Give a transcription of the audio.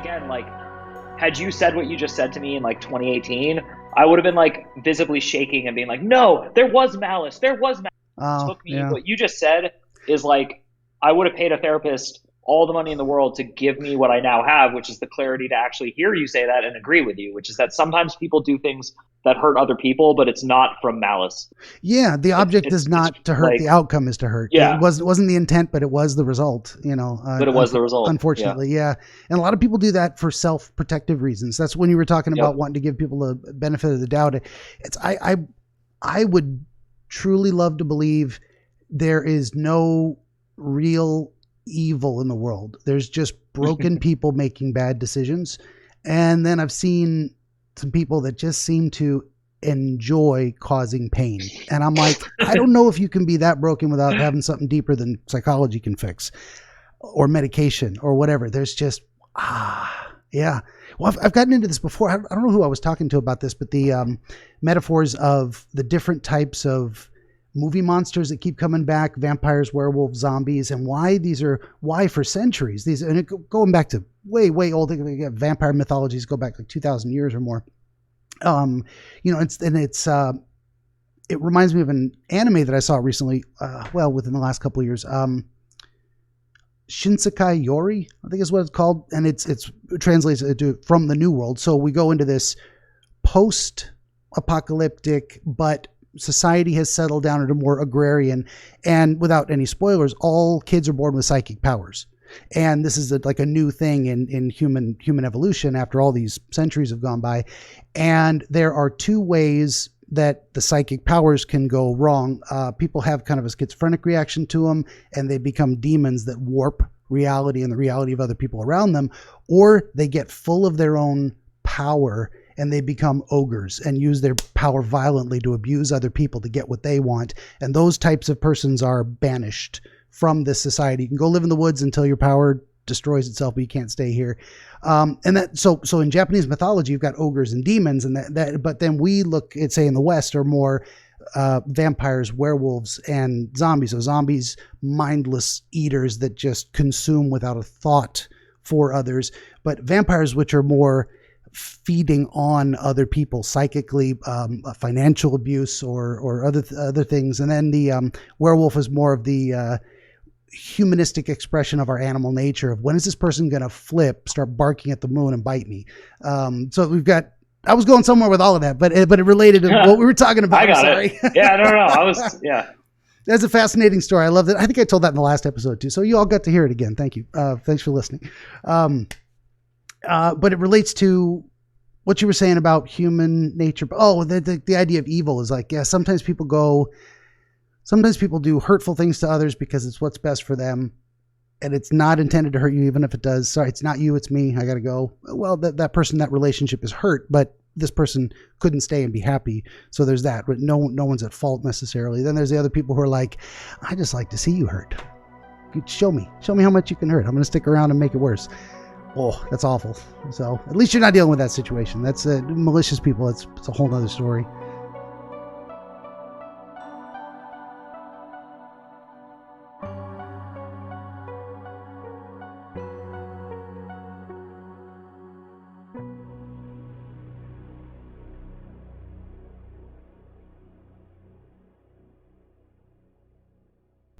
again, like, had you said what you just said to me in like 2018, I would have been like visibly shaking and being like, no, there was malice. What you just said is like, I would have paid a therapist all the money in the world to give me what I now have, which is the clarity to actually hear you say that and agree with you, which is that sometimes people do things that hurt other people, but it's not from malice. Yeah, the object is not to hurt. Like, the outcome is to hurt. Yeah. It wasn't the intent, but it was the result, you know. But it was the result. Unfortunately, yeah. And a lot of people do that for self-protective reasons. That's when you were talking about wanting to give people the benefit of the doubt. I would truly love to believe there is no real evil in the world. There's just broken people making bad decisions. And then I've seen some people that just seem to enjoy causing pain. And I'm like, I don't know if you can be that broken without having something deeper than psychology can fix or medication or whatever. There's just, yeah. Well, I've gotten into this before. I don't know who I was talking to about this, but the metaphors of the different types of movie monsters that keep coming back, vampires, werewolves, zombies, and why for centuries, and going back to way old, vampire mythologies go back like 2,000 years or more. You know, it reminds me of an anime that I saw recently, within the last couple of years, Shinsekai Yori, I think is what it's called. And it's translates to from the New World. So we go into this post-apocalyptic, but society has settled down into more agrarian, and without any spoilers, all kids are born with psychic powers. And this is like a new thing in human evolution after all these centuries have gone by. And there are two ways that the psychic powers can go wrong. People have kind of a schizophrenic reaction to them, and they become demons that warp reality and the reality of other people around them, or they get full of their own power and they become ogres and use their power violently to abuse other people to get what they want. And those types of persons are banished from this society. You can go live in the woods until your power destroys itself, but you can't stay here. So in Japanese mythology, you've got ogres and demons, and but then we look at, say, in the West, are more vampires, werewolves, and zombies. So zombies, mindless eaters that just consume without a thought for others. But vampires, which are more feeding on other people psychically, financial abuse or other things. And then the werewolf is more of the humanistic expression of our animal nature of when is this person going to start barking at the moon and bite me. So we've got, I was going somewhere with all of that, but it related to what we were talking about. I got it. Yeah, no. Yeah. That's a fascinating story. I love that. I think I told that in the last episode too. So you all got to hear it again. Thank you. Thanks for listening. But it relates to what you were saying about human nature. Oh, the idea of evil is like, yeah, sometimes people do hurtful things to others because it's what's best for them. And it's not intended to hurt you, even if it does. Sorry, it's not you, it's me. I got to go. Well, that person, that relationship is hurt, but this person couldn't stay and be happy. So there's that, but no one's at fault necessarily. Then there's the other people who are like, I just like to see you hurt. Show me how much you can hurt. I'm going to stick around and make it worse. Oh, that's awful. So at least you're not dealing with that situation. That's malicious people. It's a whole nother story.